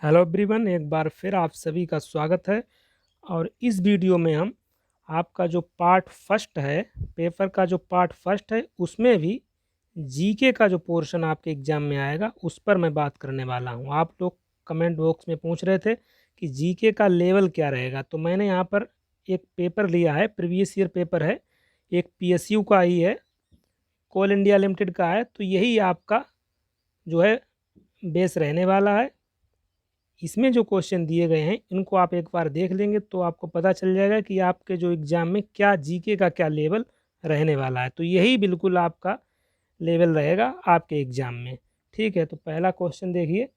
Hello everyone, एक बार फिर आप सभी का स्वागत है। और इस वीडियो में हम आपका जो पार्ट फर्स्ट है, पेपर का जो पार्ट फर्स्ट है, उसमें भी जीके का जो पोर्शन आपके एग्ज़ाम में आएगा उस पर मैं बात करने वाला हूं। आप लोग कमेंट बॉक्स में पूछ रहे थे कि जीके का लेवल क्या रहेगा, तो मैंने यहां पर एक पेपर लिया है, प्रीवियस ईयर पेपर है, एक पीएसयू का ही है, कोल इंडिया लिमिटेड का है। तो यही आपका जो है बेस रहने वाला है। इसमें जो क्वेश्चन दिए गए हैं इनको आप एक बार देख लेंगे तो आपको पता चल जाएगा कि आपके जो एग्ज़ाम में क्या जीके का क्या लेवल रहने वाला है। तो यही बिल्कुल आपका लेवल रहेगा आपके एग्ज़ाम में। ठीक है, तो पहला क्वेश्चन देखिए।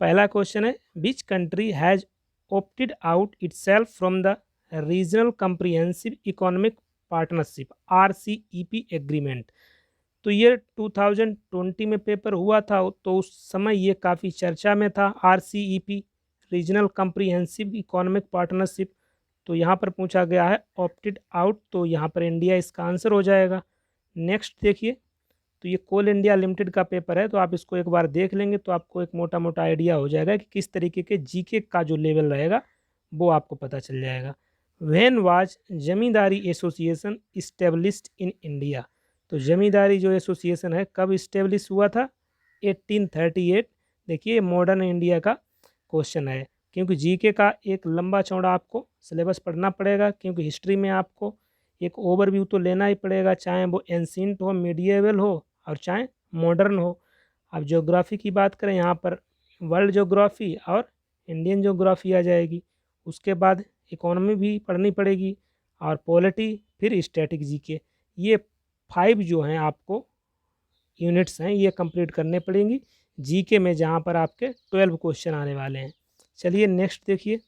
पहला क्वेश्चन है, which country has opted out itself from the regional comprehensive economic partnership RCEP agreement. तो ये 2020 में पेपर हुआ था, तो उस समय ये काफ़ी चर्चा में था, RCEP regional comprehensive economic partnership. तो यहाँ पर पूछा गया है ऑप्टेड आउट, तो यहाँ पर इंडिया इसका आंसर हो जाएगा। नेक्स्ट देखिए, तो ये कोल इंडिया लिमिटेड का पेपर है, तो आप इसको एक बार देख लेंगे तो आपको एक मोटा मोटा आइडिया हो जाएगा कि किस तरीके के जीके का जो लेवल रहेगा वो आपको पता चल जाएगा। When was zamindari association established in India. तो जमींदारी जो एसोसिएशन है कब इस्टेब्लिश हुआ था? 1838। देखिए मॉडर्न इंडिया का क्वेश्चन है, क्योंकि जीके का एक लंबा चौड़ा आपको सिलेबस पढ़ना पड़ेगा, क्योंकि हिस्ट्री में आपको एक ओवरव्यू तो लेना ही पड़ेगा, चाहे वो एंशिएंट हो, मिडिएवल हो और चाहे मॉडर्न हो। अब ज्योग्राफी की बात करें, यहाँ पर वर्ल्ड ज्योग्राफी और इंडियन ज्योग्राफी आ जाएगी। उसके बाद इकोनॉमी भी पढ़नी पड़ेगी और पॉलिटी, फिर स्टैटिक जीके। ये 5 जो हैं आपको यूनिट्स हैं, ये कंप्लीट करने पड़ेंगी जीके में, जहाँ पर आपके 12 क्वेश्चन आने वाले हैं। चलिए नेक्स्ट देखिए।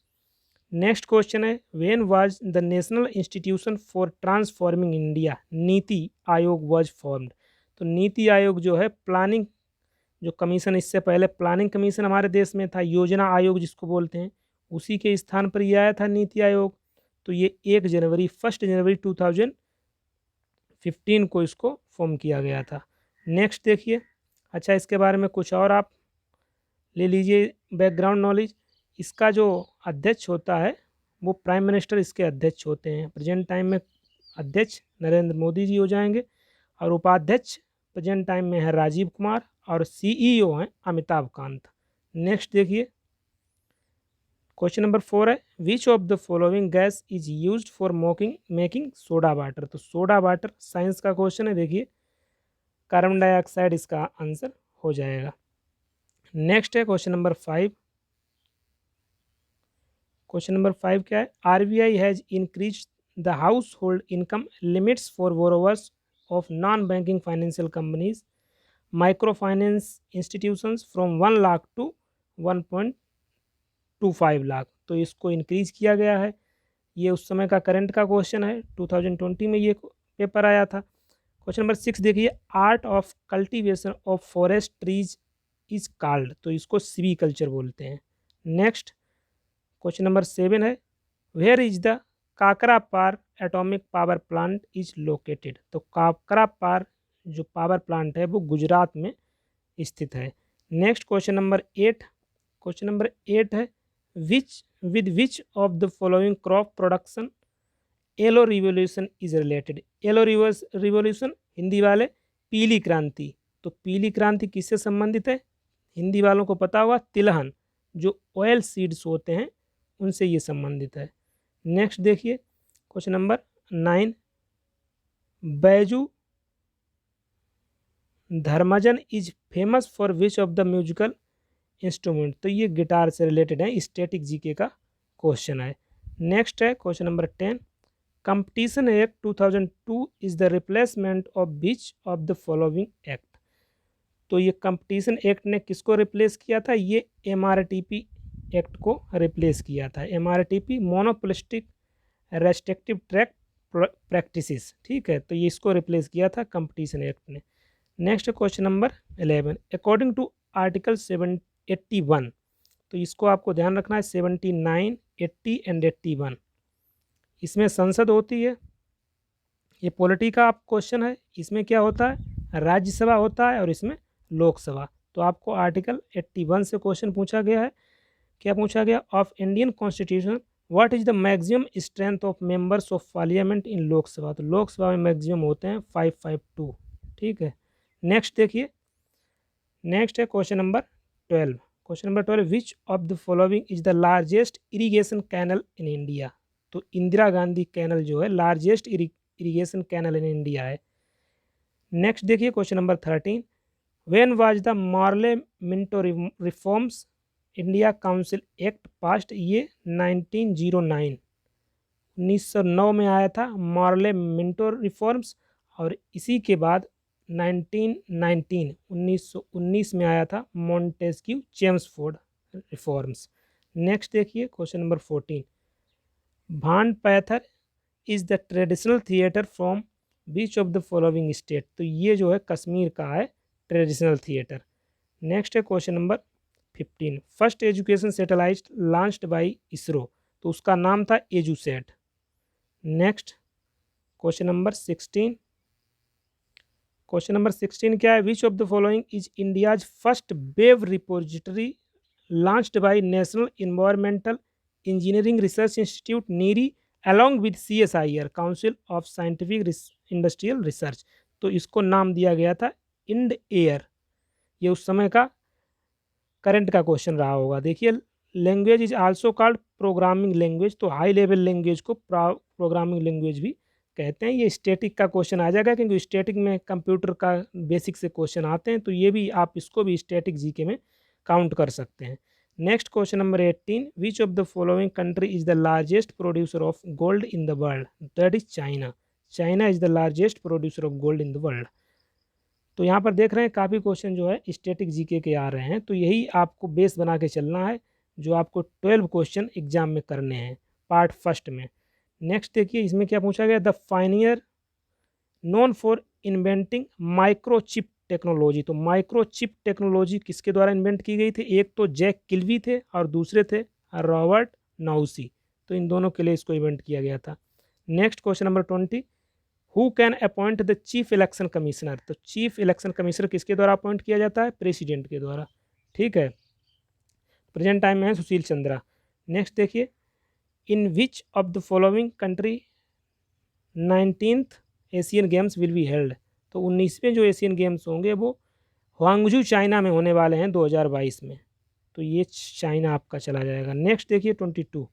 नेक्स्ट क्वेश्चन है, when was the national institution for transforming India NITI Aayog was formed. तो नीति आयोग जो है प्लानिंग जो कमीशन, इससे पहले प्लानिंग कमीशन हमारे देश में था, योजना आयोग जिसको बोलते हैं, उसी के स्थान पर ये आया था नीति आयोग। तो ये 1 जनवरी 2015 को इसको फॉर्म किया गया था। नेक्स्ट देखिए। अच्छा, इसके बारे में कुछ और आप ले लीजिए बैकग्राउंड नॉलेज। इसका जो अध्यक्ष होता है वो प्राइम मिनिस्टर इसके अध्यक्ष होते हैं। प्रेजेंट टाइम में अध्यक्ष नरेंद्र मोदी जी हो जाएंगे, और उपाध्यक्ष प्रेजेंट टाइम में है राजीव कुमार, और सीईओ हैं अमिताभ कांत। नेक्स्ट देखिए, क्वेश्चन नंबर 4 है, विच of the following gas is used for making soda water. तो सोडा वाटर साइंस का क्वेश्चन है, देखिए कार्बन डाइऑक्साइड इसका आंसर हो जाएगा। नेक्स्ट है क्वेश्चन नंबर 5। क्वेश्चन नंबर 5 क्या है, RBI has increase the household income limits for borrowers of non banking financial companies micro finance institutions from 1 lakh to 1.25 lakh. तो इसको इंक्रीज किया गया है। ये उस समय का करंट का क्वेश्चन है, 2020 में ये पेपर आया था। क्वेश्चन नंबर 6 देखिए, art of cultivation of forest trees is called. तो इसको सिवी कल्चर बोलते हैं। नेक्स्ट क्वेश्चन नंबर 7 है, where is the Kakrapar atomic power plant is located. तो काकरा पार जो पावर प्लांट है वो गुजरात में स्थित है। Next question number 8। Question number 8 है, विच of the following crop production yellow revolution is related. Yellow revolution Hindi वाले पीली क्रांति। तो पीली क्रांति किससे संबंधित है? हिंदी वालों को पता होगा, तिलहन जो ऑयल सीड्स होते हैं उनसे ये संबंधित है। नेक्स्ट देखिए question number 9, Baiju Dharmajan is famous for which of the musical instrument. तो ये गिटार से रिलेटेड है, स्टैटिक जीके का क्वेश्चन है। नेक्स्ट है question number 10, competition act 2002 is the replacement of which of the following act. तो ये कंपटीशन एक्ट ने किसको रिप्लेस किया था? ये एमआरटीपी एक्ट को रिप्लेस किया था। MRTP monopolistic restrictive track practices, ठीक है, तो ये इसको रिप्लेस किया था कंपटीशन एक्ट ने। Next question number 11, according to article 781। तो इसको आपको ध्यान रखना है, 79, 80 एंड 81। इसमें संसद होती है, ये पॉलिटी का आप क्वेश्चन है। इसमें क्या होता है? राज्यसभा होता है और इसमें लोकसभा। तो आपको आर्टिकल 81 से क्वेश्चन पूछा गया है। क्या पूछा गया, of Indian constitution what is the maximum strength of members of parliament in Lok Sabha. तो लोकसभा में मैक्सिमम होते हैं 552। ठीक है, नेक्स्ट देखिए, नेक्स्ट है question number 12। Question number 12, which of the following is the largest irrigation canal in India. तो Indira Gandhi canal जो है largest irrigation canal in India है। नेक्स्ट देखिए question number 13, when was the Morley Minto reforms India council act passed. ये 1909 1909 में आया था मार्ले Minto reforms, और इसी के बाद 1919 में आया था मॉन्टेस्क्यू चेम्सफोर्ड रिफॉर्म्स। नेक्स्ट देखिए क्वेश्चन नंबर 14, भांड पैथर is the traditional theatre from beach of the following state. तो ये जो है कश्मीर का है ट्रेडिशनल थिएटर। नेक्स्ट है question number 15, first education satellite launched by ISRO. तो उसका नाम था Edusat. Next question number 16, question number 16 क्या है, विच of the following is India's first web repository launched by national environmental engineering research institute NEERI along with CSIR council of scientific industrial research. तो इसको नाम दिया गया था इंड एयर। ये उस समय का करंट का क्वेश्चन रहा होगा। देखिए, language is also called programming language. तो हाई लेवल लैंग्वेज को प्रोग्रामिंग लैंग्वेज भी कहते हैं। ये स्टैटिक का क्वेश्चन आ जाएगा, क्योंकि स्टैटिक में कंप्यूटर का बेसिक से क्वेश्चन आते हैं, तो ये भी आप इसको भी स्टैटिक जीके में काउंट कर सकते हैं। Next question number 18, which of the following country is the largest producer of gold in the world. That is China. China is the largest producer of gold in the world. तो यहाँ पर देख रहे हैं काफ़ी क्वेश्चन जो है static GK के आ रहे हैं, तो यही आपको बेस बना के चलना है जो आपको 12 क्वेश्चन एग्जाम में करने हैं पार्ट फर्स्ट में। नेक्स्ट देखिए, इसमें क्या पूछा गया, the Pioneer known for inventing microchip technology. तो माइक्रोचिप टेक्नोलॉजी किसके द्वारा इन्वेंट की गई थी, एक तो जैक किल्वी थे और दूसरे थे रॉबर्ट नाउसी। तो इन दोनों के लिए इसको इन्वेंट किया गया था। Next question number 20, who can appoint the chief election commissioner. तो चीफ इलेक्शन कमिश्नर किसके द्वारा अपॉइंट किया जाता है, प्रेसिडेंट के द्वारा। ठीक है, प्रेजेंट टाइम में है सुशील चंद्रा। नेक्स्ट देखिए, in which of the following country 19th Asian games will be held. तो 19वें जो एशियन गेम्स होंगे वो ह्वांगझू चाइना में होने वाले हैं 2022 में। तो ये चाइना आपका चला जाएगा। नेक्स्ट देखिए 22,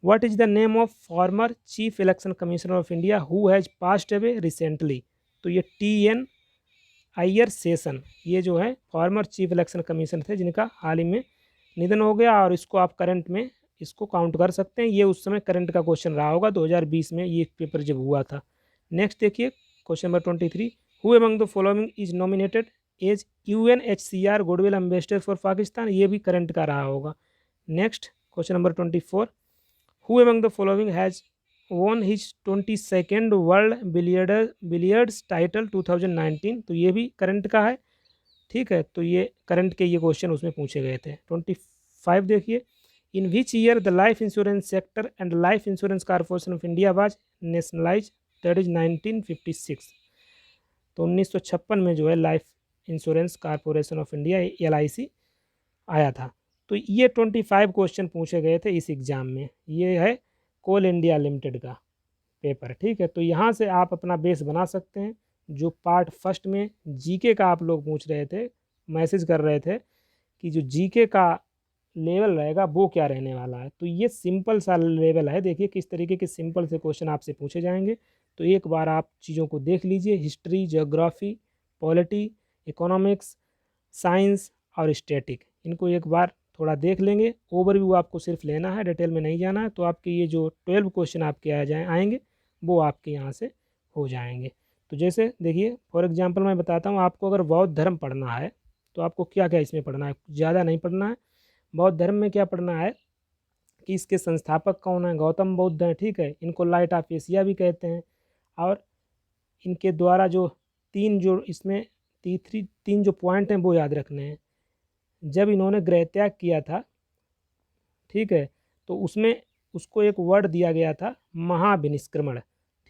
what is the name of former chief election commissioner of India who has passed away recently. तो ये TN अय्यर सेशन, ये जो है फॉर्मर चीफ इलेक्शन कमिश्नर थे जिनका हाल ही में निधन हो गया, और इसको आप करंट में इसको काउंट कर सकते हैं। ये उस समय करंट का क्वेश्चन रहा होगा 2020 में ये पेपर जब हुआ था। नेक्स्ट देखिए question number 23, who among the following is nominated as UNHCR goodwill ambassador for Pakistan. ये भी करंट का रहा होगा। Next question number 24, who among the following has won his 22nd world billiards title 2019। तो ये भी करंट का है। ठीक है, तो ये करंट के ये क्वेश्चन उसमें पूछे गए थे। 25 देखिए, in which year the life insurance sector and life insurance corporation of India was nationalise. That is 1956। तो 1956 में जो है life insurance corporation of India LIC आया था। तो ये 25 क्वेश्चन पूछे गए थे इस एग्ज़ाम में। ये है कोल इंडिया लिमिटेड का पेपर। ठीक है, तो यहाँ से आप अपना बेस बना सकते हैं। जो पार्ट फर्स्ट में जीके का आप लोग पूछ रहे थे, मैसेज कर रहे थे कि जो जीके का लेवल रहेगा वो क्या रहने वाला है, तो ये सिंपल सा लेवल है। देखिए किस तरीके के सिंपल से क्वेश्चन आपसे पूछे जाएंगे। तो एक बार आप चीज़ों को देख लीजिए, history, geography, polity, economics, science और स्टैटिक, इनको एक बार थोड़ा देख लेंगे। ओवरव्यू आपको सिर्फ लेना है, डिटेल में नहीं जाना है। तो आपके ये जो 12 क्वेश्चन आपके आएंगे वो आपके यहाँ से हो जाएंगे। तो जैसे देखिए फॉर एग्जांपल मैं बताता हूँ आपको, अगर बौद्ध धर्म पढ़ना है तो आपको क्या क्या इसमें पढ़ना है, ज़्यादा नहीं पढ़ना है। बौद्ध धर्म में क्या पढ़ना है कि इसके संस्थापक कौन है, गौतम बुद्ध हैं। ठीक है, इनको लाइट ऑफ एशिया भी कहते हैं। और इनके द्वारा जो इसमें तीन जो पॉइंट हैं वो याद रखने हैं। जब इन्होंने गृह त्याग किया था, ठीक है, तो उसमें उसको एक वर्ड दिया गया था महाविनिष्क्रमण।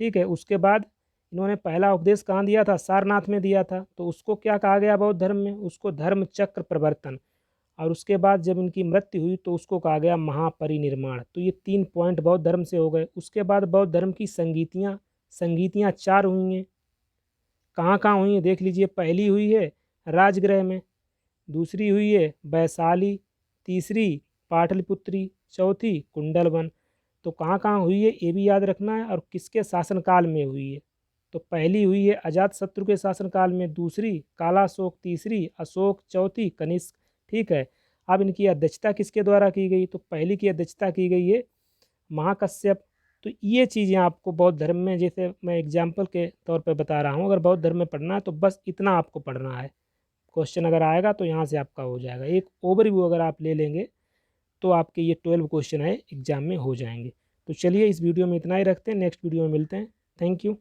ठीक है, उसके बाद इन्होंने पहला उपदेश कहाँ दिया था, सारनाथ में दिया था। तो उसको क्या कहा गया बौद्ध धर्म में, उसको धर्म चक्र प्रवर्तन। और उसके बाद जब इनकी मृत्यु हुई तो उसको कहा गया महापरिनिर्वाण। तो ये 3 पॉइंट बौद्ध धर्म से हो गए। उसके बाद बौद्ध धर्म की संगीतियाँ 4 हुई हैं। कहाँ कहाँ हुई हैं देख लीजिए। पहली हुई है राजगृह में, दूसरी हुई है वैशाली, तीसरी पाटलिपुत्री, चौथी कुंडलवन। तो कहाँ कहाँ हुई है ये भी याद रखना है और किसके शासनकाल में हुई है। तो पहली हुई है अजातशत्रु के शासनकाल में, दूसरी कालाशोक, तीसरी अशोक, चौथी कनिष्क। ठीक है। अब इनकी अध्यक्षता किसके द्वारा की गई, तो पहली की अध्यक्षता की गई है महाकश्यप। तो ये चीज़ें आपको बौद्ध धर्म में, जैसे मैं एग्जाम्पल के तौर पर बता रहा हूँ, अगर बौद्ध धर्म में पढ़ना है तो बस इतना आपको पढ़ना है। क्वेश्चन अगर आएगा तो यहाँ से आपका हो जाएगा। एक ओवरव्यू अगर आप ले लेंगे तो आपके ये 12 क्वेश्चन है एग्जाम में हो जाएंगे। तो चलिए इस वीडियो में इतना ही रखते हैं, नेक्स्ट वीडियो में मिलते हैं। Thank you.